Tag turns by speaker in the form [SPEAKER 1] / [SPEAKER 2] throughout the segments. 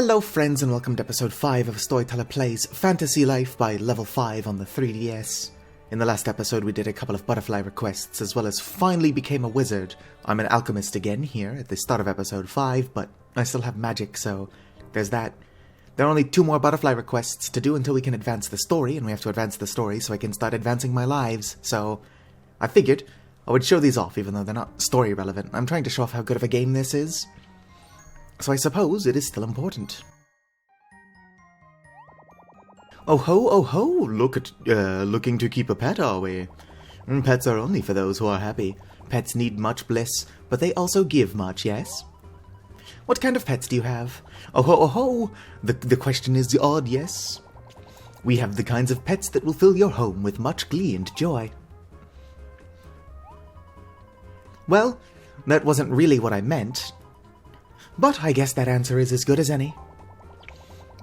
[SPEAKER 1] Hello friends and welcome to episode 5 of Storyteller Plays Fantasy Life by Level 5 on the 3DS. In the last episode we did a couple of butterfly requests as well as finally became a wizard. I'm an alchemist again here at the start of episode 5, but I still have magic, so there's that. There are only 2 more butterfly requests to do until we can advance the story, and we have to advance the story so I can start advancing my lives, so I figured I would show these off even though they're not story relevant. I'm trying to show off how good of a game this is. So I suppose it is still important. Oh ho, looking to keep a pet, are we? Pets are only for those who are happy. Pets need much bliss, but they also give much, yes? What kind of pets do you have? Oh ho, the question is odd, yes? We have the kinds of pets that will fill your home with much glee and joy. Well, that wasn't really what I meant. But I guess that answer is as good as any.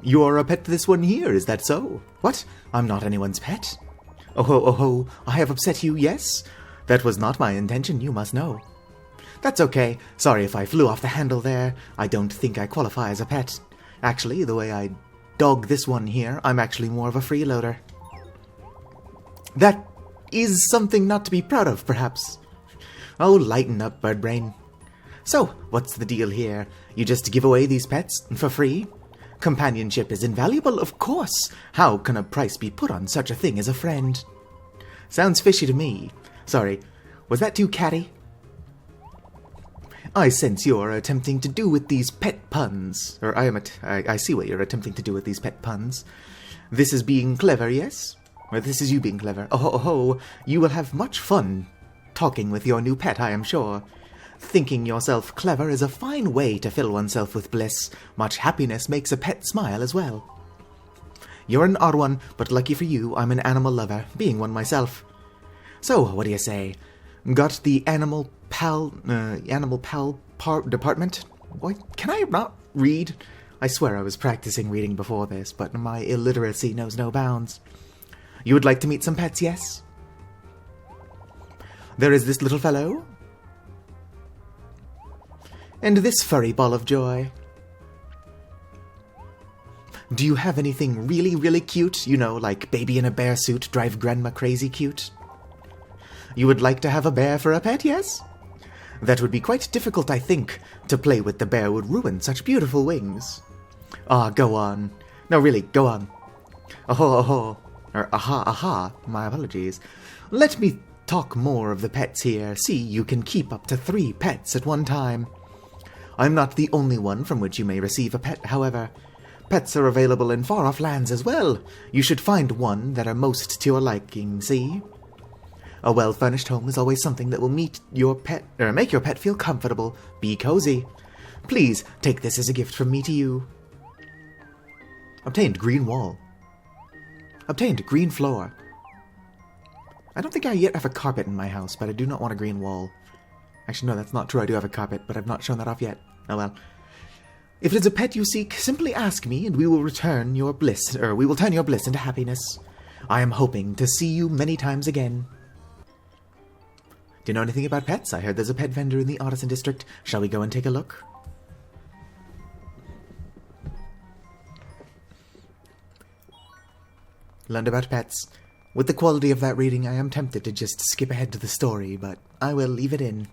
[SPEAKER 1] You're a pet to this one here, is that so? What? I'm not anyone's pet. Oh ho, I have upset you, yes? That was not my intention, you must know. That's okay. Sorry if I flew off the handle there. I don't think I qualify as a pet. Actually, the way I dog this one here, I'm actually more of a freeloader. That is something not to be proud of, perhaps. Oh, lighten up, birdbrain. So, what's the deal here? You just give away these pets for free? Companionship is invaluable, of course. How can a price be put on such a thing as a friend? Sounds fishy to me. Sorry, was that too catty? I sense you're attempting to do with these pet puns. Or I see what you're attempting to do with these pet puns. This is being clever, yes? Or this is you being clever. Oh ho, you will have much fun talking with your new pet, I am sure. Thinking yourself clever is a fine way to fill oneself with bliss. Much happiness makes a pet smile as well. You're an odd one, but lucky for you, I'm an animal lover, being one myself. So, what do you say? Got the animal pal department? Boy, can I not read? I swear I was practicing reading before this, but my illiteracy knows no bounds. You would like to meet some pets, yes? There is this little fellow. And this furry ball of joy. Do you have anything really cute? You know, like baby in a bear suit, drive grandma crazy cute? You would like to have a bear for a pet, yes? That would be quite difficult, I think. To play with the bear would ruin such beautiful wings. Ah, go on. No, really, go on. Or aha, my apologies. Let me talk more of the pets here. See, you can keep up to 3 pets at one time. I'm not the only one from which you may receive a pet, however. Pets are available in far-off lands as well. You should find one that are most to your liking, see? A well-furnished home is always something that will make your pet feel comfortable. Be cozy. Please, take this as a gift from me to you. Obtained green wall. Obtained green floor. I don't think I yet have a carpet in my house, but I do not want a green wall. Actually, no, that's not true. I do have a carpet, but I've not shown that off yet. Oh well. If it is a pet you seek, simply ask me, and we will turn your bliss into happiness. I am hoping to see you many times again. Do you know anything about pets? I heard there's a pet vendor in the Artisan District. Shall we go and take a look? Learned about pets. With the quality of that reading, I am tempted to just skip ahead to the story, but I will leave it in.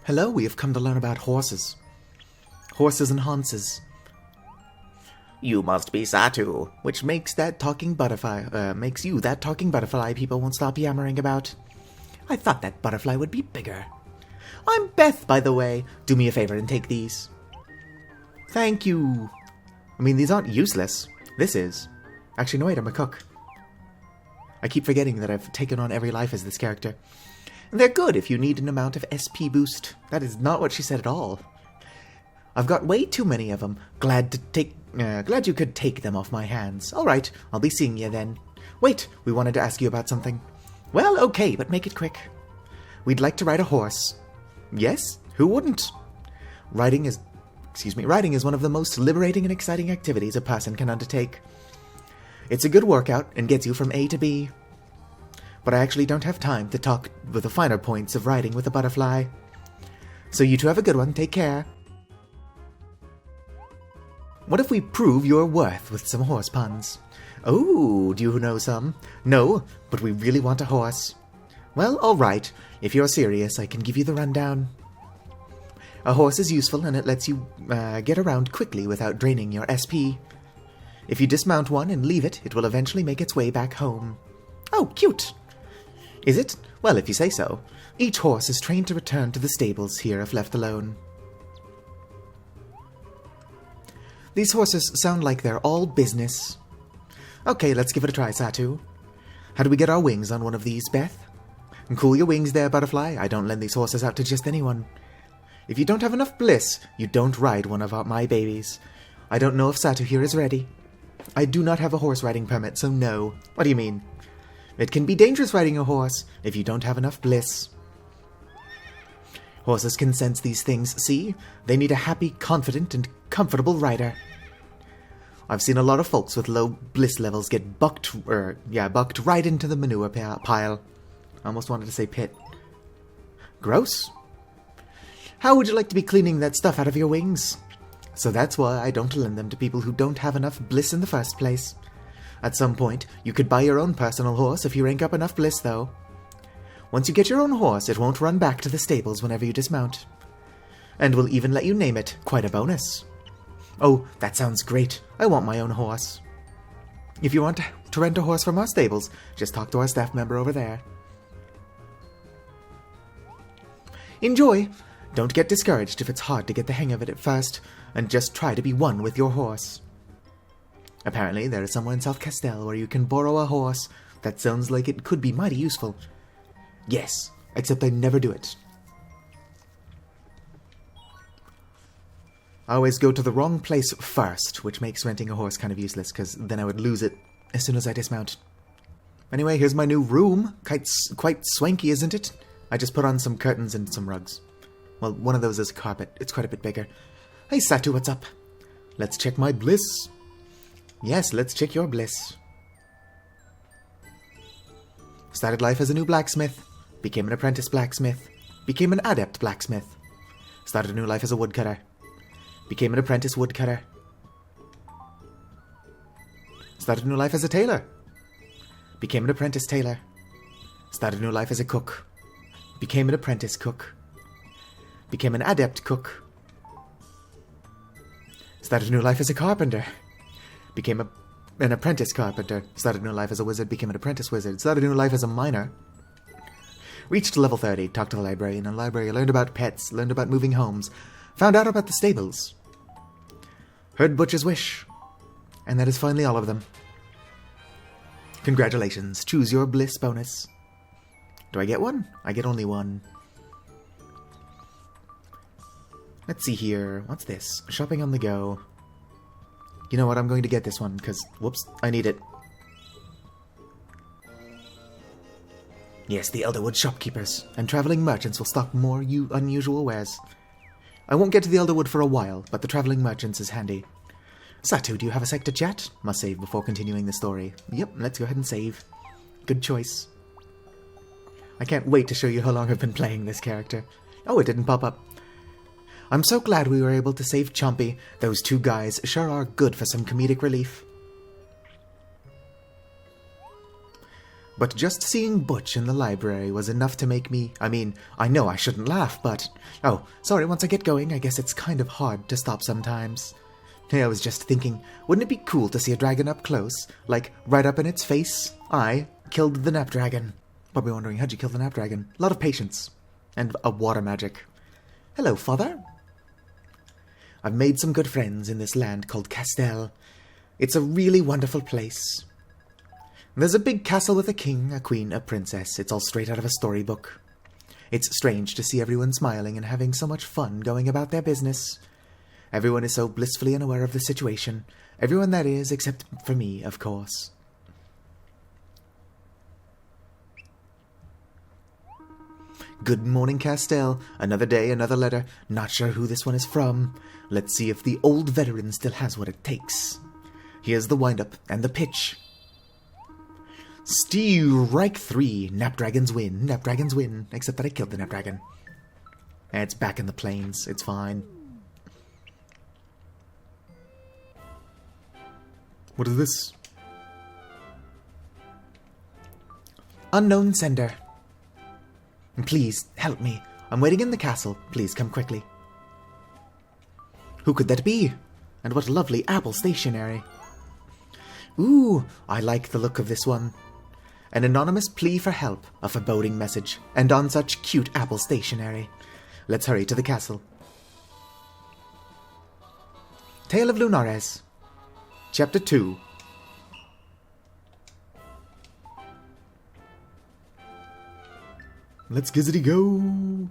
[SPEAKER 1] Hello, we have come to learn about horses. Horses and Hanses. You must be Satu, which makes you that talking butterfly people won't stop yammering about. I thought that butterfly would be bigger. I'm Beth, by the way. Do me a favor and take these. Thank you. I mean, these aren't useless. This is. Actually, no wait, I'm a cook. I keep forgetting that I've taken on every life as this character. They're good if you need an amount of SP boost. That is not what she said at all. I've got way too many of them. Glad you could take them off my hands. All right, I'll be seeing you then. Wait, we wanted to ask you about something. Well, okay, but make it quick. We'd like to ride a horse. Yes? Who wouldn't? Riding is one of the most liberating and exciting activities a person can undertake. It's a good workout and gets you from A to B. But I actually don't have time to talk with the finer points of riding with a butterfly. So you two have a good one. Take care. What if we prove your worth with some horse puns? Oh, do you know some? No, but we really want a horse. Well, all right. If you're serious, I can give you the rundown. A horse is useful and it lets you get around quickly without draining your SP. If you dismount one and leave it, it will eventually make its way back home. Oh, cute! Is it? Well, if you say so. Each horse is trained to return to the stables here if left alone. These horses sound like they're all business. Okay, let's give it a try, Satu. How do we get our wings on one of these, Beth? And cool your wings there, Butterfly. I don't lend these horses out to just anyone. If you don't have enough bliss, you don't ride one of my babies. I don't know if Satu here is ready. I do not have a horse riding permit, so no. What do you mean? It can be dangerous riding a horse if you don't have enough bliss. Horses can sense these things, see? They need a happy, confident, and comfortable rider. I've seen a lot of folks with low bliss levels get bucked right into the manure pile. I almost wanted to say pit. Gross. How would you like to be cleaning that stuff out of your wings? So that's why I don't lend them to people who don't have enough bliss in the first place. At some point, you could buy your own personal horse if you rank up enough bliss, though. Once you get your own horse, it won't run back to the stables whenever you dismount. And we'll even let you name it, quite a bonus. Oh, that sounds great. I want my own horse. If you want to rent a horse from our stables, just talk to our staff member over there. Enjoy! Don't get discouraged if it's hard to get the hang of it at first, and just try to be one with your horse. Apparently, there is somewhere in South Castell where you can borrow a horse. That sounds like it could be mighty useful. Yes, except I never do it. I always go to the wrong place first, which makes renting a horse kind of useless, because then I would lose it as soon as I dismount. Anyway, here's my new room. Quite swanky, isn't it? I just put on some curtains and some rugs. Well, one of those is carpet. It's quite a bit bigger. Hey, Satu, what's up? Let's check my bliss. Yes, let's check your bliss. Started life as a new blacksmith. Became an apprentice blacksmith. Became an adept blacksmith. Started a new life as a woodcutter. Became an apprentice woodcutter. Started a new life as a tailor. Became an apprentice tailor. Started a new life as a cook. Became an apprentice cook. Became an adept cook. Started a new life as a carpenter. Became an apprentice carpenter. Started a new life as a wizard. Became an apprentice wizard. Started a new life as a miner. Reached level 30. Talked to the librarian. In the library, learned about pets. Learned about moving homes. Found out about the stables. Heard Butch's wish. And that is finally all of them. Congratulations. Choose your bliss bonus. Do I get one? I get only one. Let's see here. What's this? Shopping on the go. You know what? I'm going to get this one, because, whoops, I need it. Yes, the Elderwood shopkeepers and traveling merchants will stock more unusual wares. I won't get to the Elderwood for a while, but the traveling merchants is handy. Satu, do you have a sec to chat? Must save before continuing the story. Yep, let's go ahead and save. Good choice. I can't wait to show you how long I've been playing this character. Oh, it didn't pop up. I'm so glad we were able to save Chompy. Those two guys sure are good for some comedic relief. But just seeing Butch in the library was enough to make me... I know I shouldn't laugh, but... Oh, sorry, once I get going, I guess it's kind of hard to stop sometimes. Hey, I was just thinking, wouldn't it be cool to see a dragon up close? Like, right up in its face? I killed the Napdragon. Probably wondering, how'd you kill the Napdragon? A lot of patience. And a water magic. Hello, father. I've made some good friends in this land called Castell. It's a really wonderful place. There's a big castle with a king, a queen, a princess. It's all straight out of a storybook. It's strange to see everyone smiling and having so much fun going about their business. Everyone is so blissfully unaware of the situation. Everyone, that is, except for me, of course. Good morning, Castell. Another day, another letter. Not sure who this one is from. Let's see if the old veteran still has what it takes. Here's the wind-up and the pitch. Strike 3. Napdragons win. Napdragons win. Except that I killed the Napdragon. It's back in the plains. It's fine. What is this? Unknown sender. Please, help me. I'm waiting in the castle. Please come quickly. Who could that be? And what lovely apple stationery. Ooh, I like the look of this one. An anonymous plea for help, a foreboding message, and on such cute apple stationery. Let's hurry to the castle. Tale of Lunares. Chapter 2. Let's gizzity go.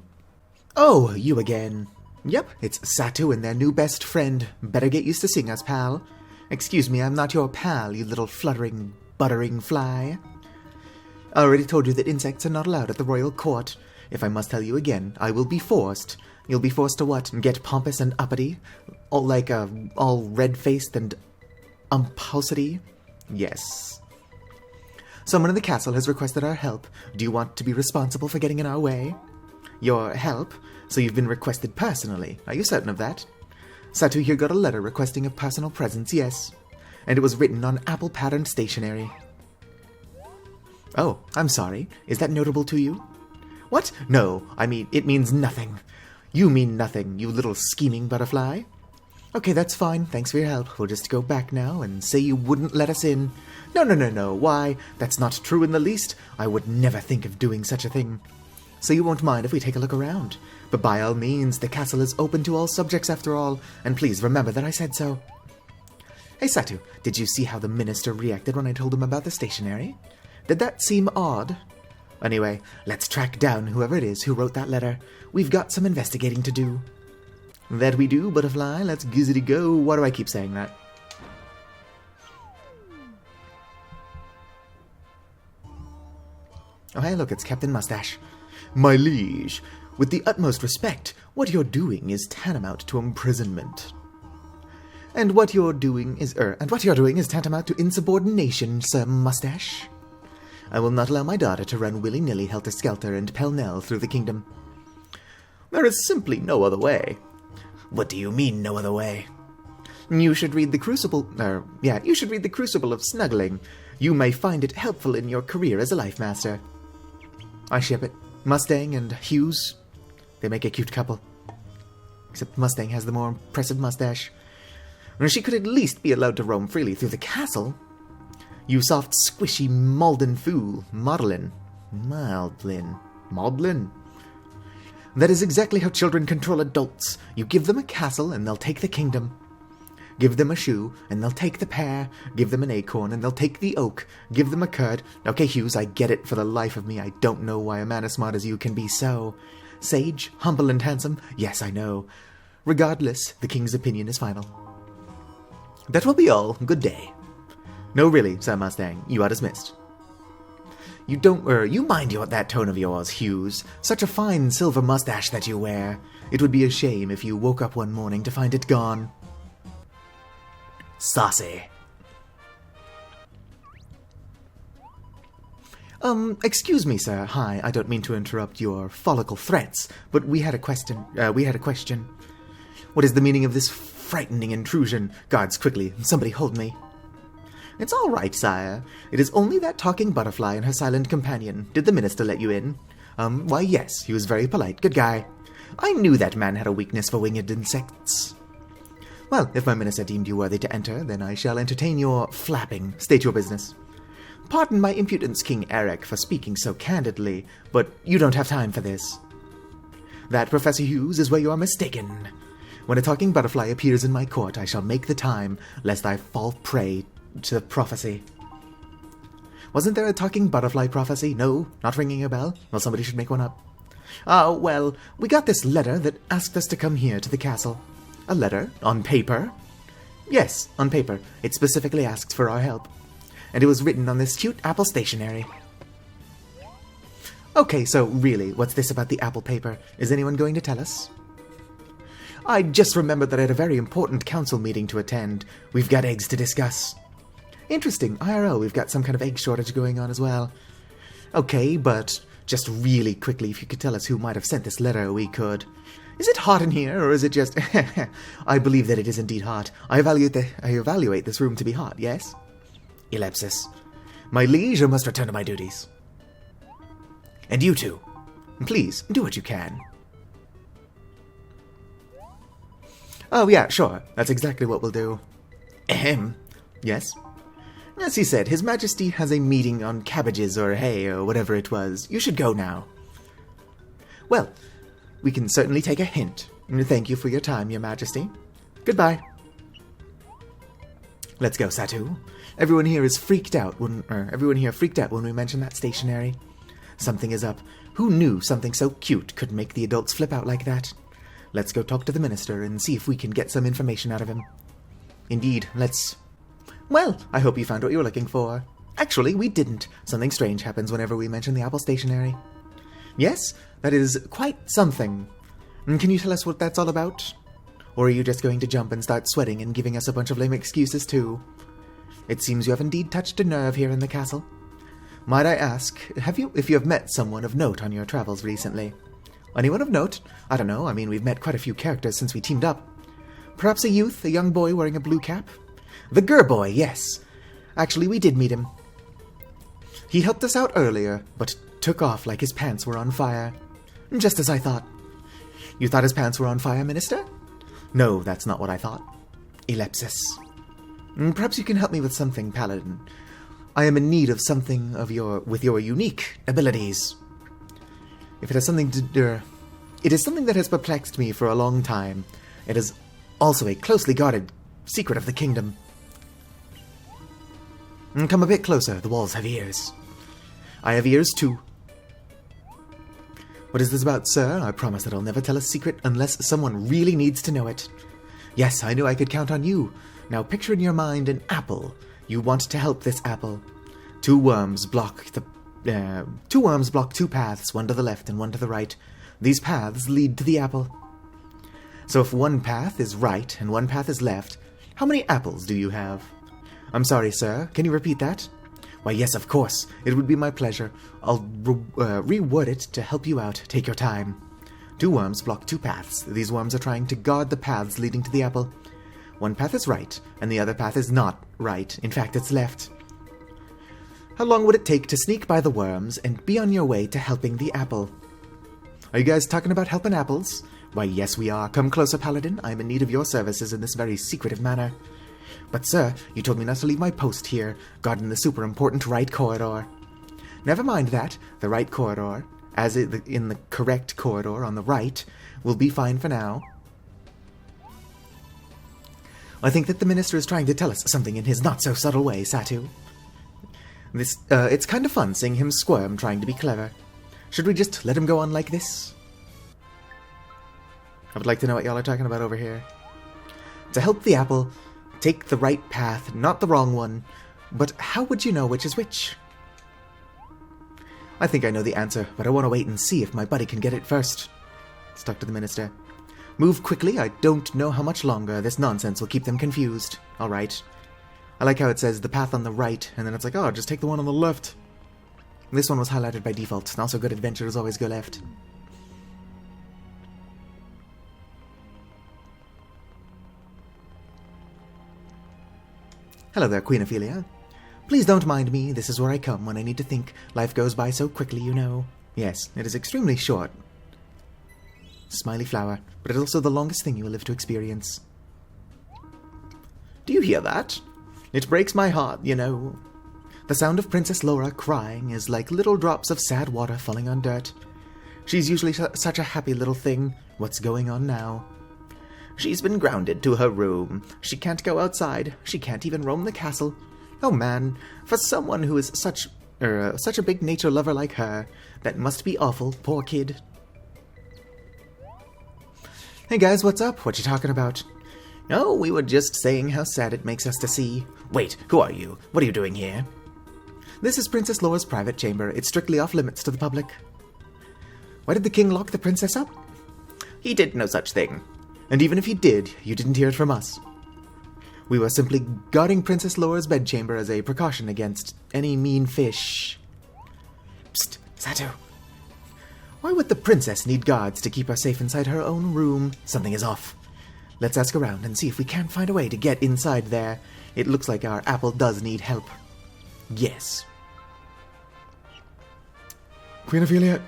[SPEAKER 1] Oh, you again. Yep, it's Satu and their new best friend. Better get used to seeing us, pal. Excuse me, I'm not your pal, you little fluttering, buttering fly. I already told you that insects are not allowed at the royal court. If I must tell you again, I will be forced. You'll be forced to what? Get pompous and uppity? All red-faced and umphousity? Yes. Someone in the castle has requested our help. Do you want to be responsible for getting in our way? Your help? So you've been requested personally. Are you certain of that? Satu here got a letter requesting a personal presence, yes. And it was written on apple-patterned stationery. Oh, I'm sorry. Is that notable to you? What? No, I mean, it means nothing. You mean nothing, you little scheming butterfly. Okay, that's fine. Thanks for your help. We'll just go back now and say you wouldn't let us in. No. Why? That's not true in the least. I would never think of doing such a thing. So you won't mind if we take a look around. But by all means, the castle is open to all subjects after all, and please remember that I said so. Hey Satu, did you see how the minister reacted when I told him about the stationery? Did that seem odd? Anyway, let's track down whoever it is who wrote that letter. We've got some investigating to do. That we do, butterfly. Let's gizzity go. Why do I keep saying that? Oh, hey, look, it's Captain Mustache. My liege, with the utmost respect, what you're doing is tantamount to imprisonment. And what you're doing is tantamount to insubordination, Sir Mustache. I will not allow my daughter to run willy-nilly, helter-skelter, and pell-mell through the kingdom. There is simply no other way. What do you mean, no other way? You should read the Crucible of Snuggling. You may find it helpful in your career as a life master. I ship it. Mustang and Hughes. They make a cute couple. Except Mustang has the more impressive mustache. She could at least be allowed to roam freely through the castle. You soft, squishy, Malden fool. Maudlin. That is exactly how children control adults. You give them a castle, and they'll take the kingdom. Give them a shoe, and they'll take the pear. Give them an acorn, and they'll take the oak. Give them a curd. Okay, Hughes, I get it. For the life of me, I don't know why a man as smart as you can be so sage, humble, and handsome. Yes, I know. Regardless, the king's opinion is final. That will be all. Good day. No, really, Sir Mustang, you are dismissed. You mind that tone of yours, Hughes. Such a fine silver mustache that you wear. It would be a shame if you woke up one morning to find it gone. Saucy. Excuse me, sir. Hi, I don't mean to interrupt your follicle threats, but we had a question. What is the meaning of this frightening intrusion? Guards, quickly, somebody hold me. It's all right, sire. It is only that talking butterfly and her silent companion. Did the minister let you in? Why, yes. He was very polite. Good guy. I knew that man had a weakness for winged insects. Well, if my minister deemed you worthy to enter, then I shall entertain your flapping. State your business. Pardon my impudence, King Eric, for speaking so candidly, but you don't have time for this. That, Professor Hughes, is where you are mistaken. When a talking butterfly appears in my court, I shall make the time, lest I fall prey to the prophecy. Wasn't there a talking butterfly prophecy? No, not ringing a bell? Well, somebody should make one up. Well, we got this letter that asked us to come here to the castle. A letter? On paper? Yes, on paper. It specifically asked for our help. And it was written on this cute apple stationery. Okay, so really, what's this about the apple paper? Is anyone going to tell us? I just remembered that I had a very important council meeting to attend. We've got eggs to discuss. Interesting. IRL, we've got some kind of egg shortage going on as well. Okay, but Just really quickly, if you could tell us who might have sent this letter, we could. Is it hot in here, or is it just... I believe that it is indeed hot. I evaluate this room to be hot, yes? Ellipsis. My liege, I must return to my duties. And you too. Please, do what you can. Oh, yeah, sure. That's exactly what we'll do. Ahem. Yes? As he said, His Majesty has a meeting on cabbages or hay or whatever it was. You should go now. Well, we can certainly take a hint. Thank you for your time, Your Majesty. Goodbye. Let's go, Satu. Everyone here freaked out when we mentioned that stationery. Something is up. Who knew something so cute could make the adults flip out like that? Let's go talk to the minister and see if we can get some information out of him. Indeed, let's... Well, I hope you found what you were looking for. Actually, we didn't. Something strange happens whenever we mention the Apple stationery. Yes, that is quite something. Can you tell us what that's all about? Or are you just going to jump and start sweating and giving us a bunch of lame excuses too? It seems you have indeed touched a nerve here in the castle. Might I ask, if you have met someone of note on your travels recently? Anyone of note? I don't know, we've met quite a few characters since we teamed up. Perhaps a youth, a young boy wearing a blue cap? The Gur-boy, yes. Actually, we did meet him. He helped us out earlier, but took off like his pants were on fire. Just as I thought. You thought his pants were on fire, Minister? No, that's not what I thought. Ellipsis. Perhaps you can help me with something, Paladin. I am in need of something with your unique abilities. If it has something to do... It is something that has perplexed me for a long time. It is also a closely guarded secret of the kingdom. Come a bit closer. The walls have ears. I have ears too. What is this about, sir? I promise that I'll never tell a secret unless someone really needs to know it. Yes, I knew I could count on you. Now picture in your mind an apple. You want to help this apple. Two worms block two paths, one to the left and one to the right. These paths lead to the apple. So if one path is right and one path is left, how many apples do you have? I'm sorry, sir. Can you repeat that? Why, yes, of course. It would be my pleasure. I'll reword it to help you out. Take your time. Two worms block two paths. These worms are trying to guard the paths leading to the apple. One path is right, and the other path is not right. In fact, it's left. How long would it take to sneak by the worms and be on your way to helping the apple? Are you guys talking about helping apples? Why, yes, we are. Come closer, Paladin. I am in need of your services in this very secretive manner. But, sir, you told me not to leave my post here, guarding the super important right corridor. Never mind that. The right corridor, as in the correct corridor on the right, will be fine for now. I think that the minister is trying to tell us something in his not-so-subtle way, Satu. It's kind of fun seeing him squirm trying to be clever. Should we just let him go on like this? I would like to know what y'all are talking about over here. To help the apple, take the right path, not the wrong one. But how would you know which is which? I think I know the answer, but I want to wait and see if my buddy can get it first. Stuck to the minister. Move quickly, I don't know how much longer this nonsense will keep them confused. Alright. I like how it says the path on the right, and then it's like, oh, just take the one on the left. This one was highlighted by default, and also good adventurers always go left. Hello there, Queen Ophelia. Please don't mind me, this is where I come when I need to think. Life goes by so quickly, you know. Yes, it is extremely short. Smiley flower, but it is also the longest thing you will live to experience. Do you hear that? It breaks my heart, you know. The sound of Princess Laura crying is like little drops of sad water falling on dirt. She's usually such a happy little thing. What's going on now? She's been grounded to her room. She can't go outside. She can't even roam the castle. Oh man, for someone who is such a big nature lover like her, that must be awful, poor kid. Hey guys, what's up? What you talking about? Oh, we were just saying how sad it makes us to see. Wait, who are you? What are you doing here? This is Princess Laura's private chamber. It's strictly off limits to the public. Why did the king lock the princess up? He did no such thing. And even if he did, you didn't hear it from us. We were simply guarding Princess Laura's bedchamber as a precaution against any mean fish. Psst, Satu. Why would the princess need guards to keep her safe inside her own room? Something is off. Let's ask around and see if we can't find a way to get inside there. It looks like our apple does need help. Yes. Queen Ophelia.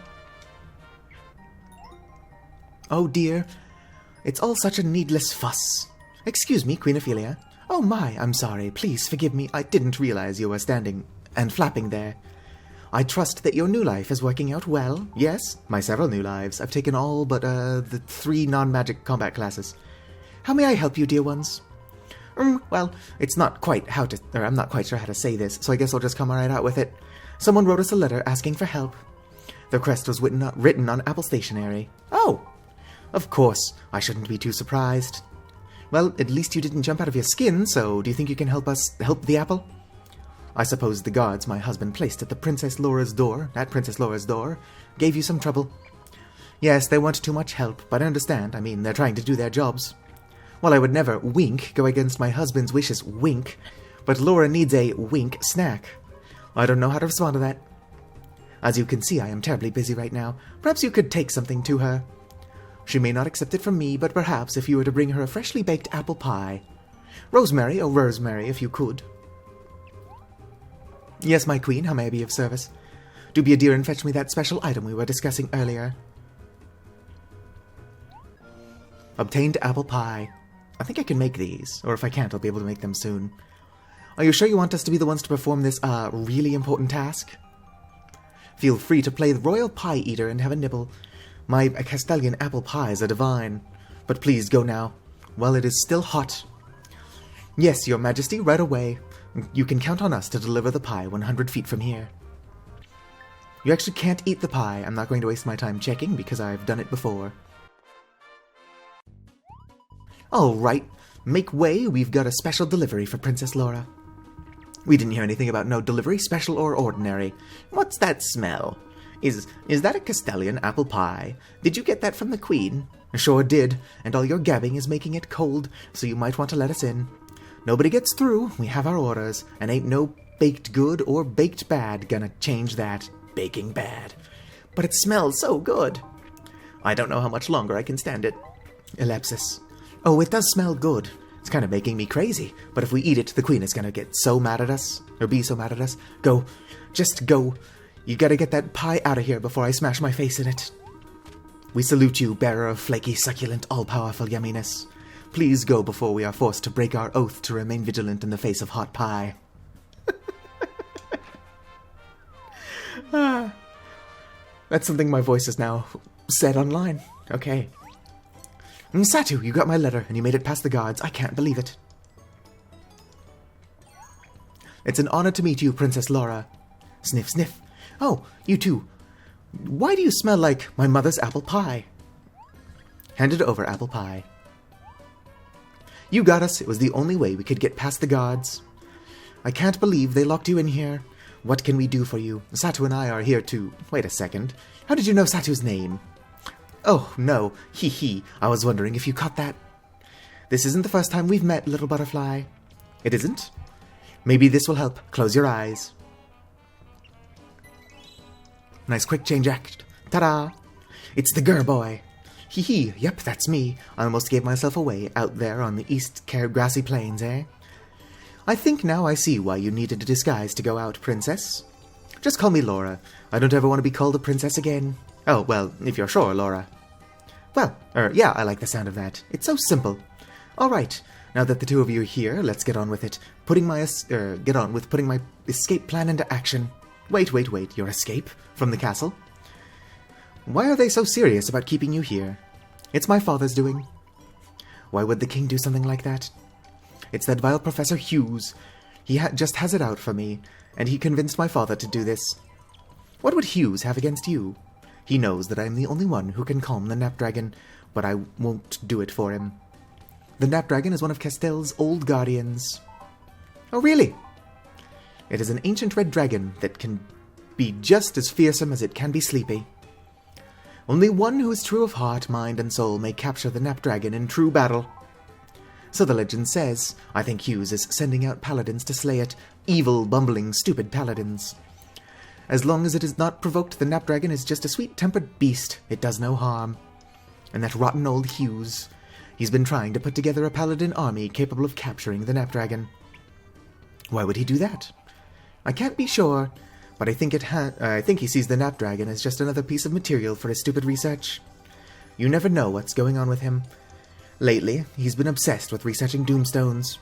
[SPEAKER 1] Oh dear. It's all such a needless fuss. Excuse me, Queen Ophelia. Oh my, I'm sorry. Please forgive me. I didn't realize you were standing and flapping there. I trust that your new life is working out well. Yes, my several new lives. I've taken all but the 3 non-magic combat classes. How may I help you, dear ones? Well, it's not quite how to... I'm not quite sure how to say this, so I guess I'll just come right out with it. Someone wrote us a letter asking for help. The crest was written on apple stationery. Oh! Of course, I shouldn't be too surprised. Well, at least you didn't jump out of your skin, so do you think you can help us help the apple? I suppose the guards my husband placed at Princess Laura's door, gave you some trouble. Yes, they want too much help, but I understand. I mean, they're trying to do their jobs. Well, I would never, wink, go against my husband's wishes, wink, but Laura needs a wink snack. I don't know how to respond to that. As you can see, I am terribly busy right now. Perhaps you could take something to her. She may not accept it from me, but perhaps if you were to bring her a freshly baked apple pie. Rosemary, oh Rosemary, if you could. Yes, my queen, how may I be of service? Do be a dear and fetch me that special item we were discussing earlier. Obtained apple pie. I think I can make these, or if I can't, I'll be able to make them soon. Are you sure you want us to be the ones to perform this, really important task? Feel free to play the royal pie eater and have a nibble. My Castilian apple pies are divine. But please go now, while it is still hot. Yes, your majesty, right away. You can count on us to deliver the pie 100 feet from here. You actually can't eat the pie. I'm not going to waste my time checking because I've done it before. All right, make way. We've got a special delivery for Princess Laura. We didn't hear anything about no delivery, special or ordinary. What's that smell? Is that a Castilian apple pie? Did you get that from the Queen? Sure did, and all your gabbing is making it cold, so you might want to let us in. Nobody gets through, we have our orders, and ain't no baked good or baked bad gonna change that. Baking bad. But it smells so good. I don't know how much longer I can stand it. Ellipsis. Oh, it does smell good. It's kind of making me crazy, but if we eat it, the Queen is gonna get so mad at us, or be so mad at us. Go. Just go. You gotta get that pie out of here before I smash my face in it. We salute you, bearer of flaky, succulent, all-powerful yumminess. Please go before we are forced to break our oath to remain vigilant in the face of hot pie. That's something my voice has now said online. Okay. Satu, you got my letter, and you made it past the guards. I can't believe it. It's an honor to meet you, Princess Laura. Sniff, sniff. Oh, you too. Why do you smell like my mother's apple pie? Handed over apple pie. You got us. It was the only way we could get past the guards. I can't believe they locked you in here. What can we do for you? Satu and I are here to... Wait a second. How did you know Satu's name? Oh, no. Hee hee. I was wondering if you caught that. This isn't the first time we've met, little butterfly. It isn't? Maybe this will help. Close your eyes. Nice quick change act. Ta-da! It's the Gur boy. Hee hee. Yep, that's me. I almost gave myself away out there on the east grassy plains, eh? I think now I see why you needed a disguise to go out, princess. Just call me Laura. I don't ever want to be called a princess again. Oh, well, if you're sure, Laura. Well, yeah, I like the sound of that. It's so simple. All right, now that the two of you are here, let's get on with it. Get on with putting my escape plan into action. Wait, your escape? From the castle? Why are they so serious about keeping you here? It's my father's doing. Why would the king do something like that? It's that vile Professor Hughes. He just has it out for me, and he convinced my father to do this. What would Hughes have against you? He knows that I am the only one who can calm the Knapdragon, but I won't do it for him. The Knapdragon is one of Castell's old guardians. Oh, really? It is an ancient red dragon that can be just as fearsome as it can be sleepy. Only one who is true of heart, mind, and soul may capture the Knapdragon in true battle. So the legend says. I think Hughes is sending out paladins to slay it. Evil, bumbling, stupid paladins. As long as it is not provoked, the Napdragon is just a sweet-tempered beast. It does no harm. And that rotten old Hughes. He's been trying to put together a paladin army capable of capturing the Napdragon. Why would he do that? I can't be sure, but I think he sees the Napdragon as just another piece of material for his stupid research. You never know what's going on with him. Lately, he's been obsessed with researching Doomstones.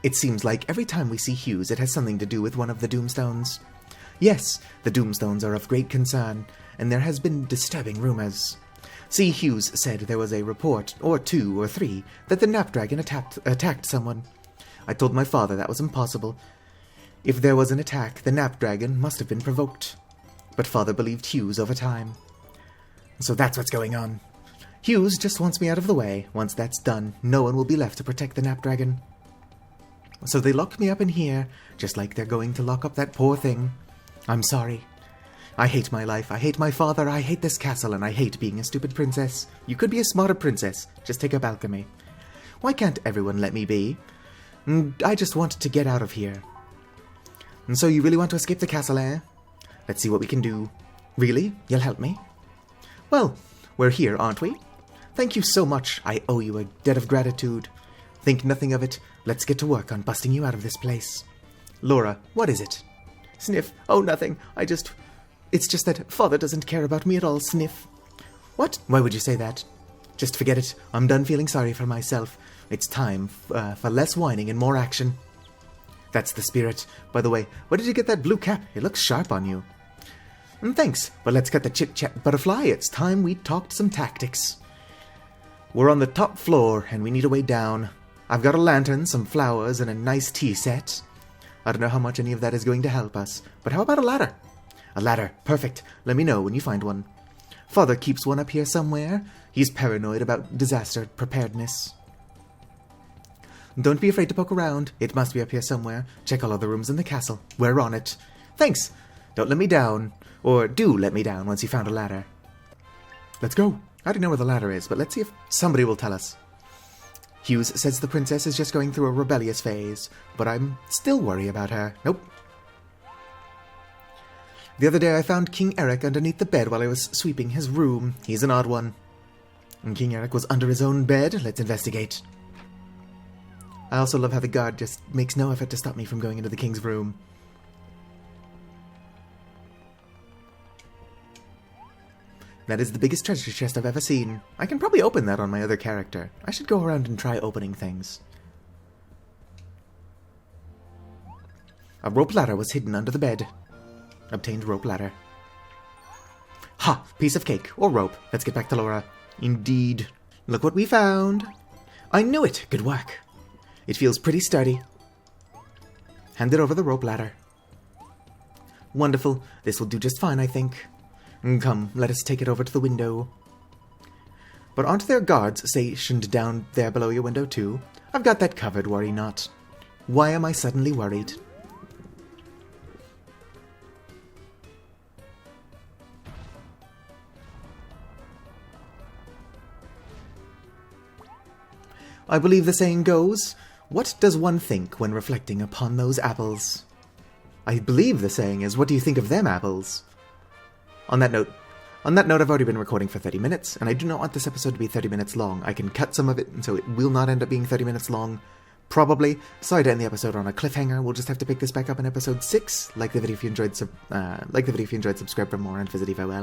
[SPEAKER 1] It seems like every time we see Hughes, it has something to do with one of the Doomstones. Yes, the Doomstones are of great concern, and there has been disturbing rumors. See, Hughes said there was a report, or 2 or 3, that the Napdragon attacked someone. I told my father that was impossible. If there was an attack, the Napdragon must have been provoked. But father believed Hughes over time. So that's what's going on. Hughes just wants me out of the way. Once that's done, no one will be left to protect the Napdragon. So they locked me up in here, just like they're going to lock up that poor thing. I'm sorry. I hate my life, I hate my father, I hate this castle, and I hate being a stupid princess. You could be a smarter princess. Just take up alchemy. Why can't everyone let me be? I just want to get out of here. And so you really want to escape the castle, eh? Let's see what we can do. Really? You'll help me? Well, we're here, aren't we? Thank you so much. I owe you a debt of gratitude. Think nothing of it. Let's get to work on busting you out of this place. Laura, what is it? Sniff. Oh, nothing. It's just that father doesn't care about me at all, Sniff. What? Why would you say that? Just forget it. I'm done feeling sorry for myself. It's time for less whining and more action. That's the spirit. By the way, where did you get that blue cap? It looks sharp on you. Thanks, but let's cut the chit-chat, Butterfly. It's time we talked some tactics. We're on the top floor, and we need a way down. I've got a lantern, some flowers, and a nice tea set. I don't know how much any of that is going to help us, but how about a ladder? A ladder, perfect. Let me know when you find one. Father keeps one up here somewhere. He's paranoid about disaster preparedness. Don't be afraid to poke around. It must be up here somewhere. Check all other rooms in the castle. We're on it. Thanks. Don't let me down. Or do let me down once you found a ladder. Let's go. I already know where the ladder is, but let's see if somebody will tell us. Hughes says the princess is just going through a rebellious phase, but I'm still worried about her. Nope. The other day I found King Eric underneath the bed while I was sweeping his room. He's an odd one. And King Eric was under his own bed. Let's investigate. I also love how the guard just makes no effort to stop me from going into the king's room. That is the biggest treasure chest I've ever seen. I can probably open that on my other character. I should go around and try opening things. A rope ladder was hidden under the bed. Obtained rope ladder. Ha! Piece of cake. Or rope. Let's get back to Laura. Indeed. Look what we found. I knew it. Good work. It feels pretty sturdy. Hand it over the rope ladder. Wonderful. This will do just fine, I think. Come, let us take it over to the window. But aren't there guards stationed down there below your window too? I've got that covered, worry not. Why am I suddenly worried? I believe the saying goes, what does one think when reflecting upon those apples? I believe the saying is, what do you think of them apples? On that note, I've already been recording for 30 minutes, and I do not want this episode to be 30 minutes long. I can cut some of it, so it will not end up being 30 minutes long. Probably. Sorry to end the episode on a cliffhanger. We'll just have to pick this back up in episode 6. Like the video if you enjoyed, subscribe for more, and visit Evo well.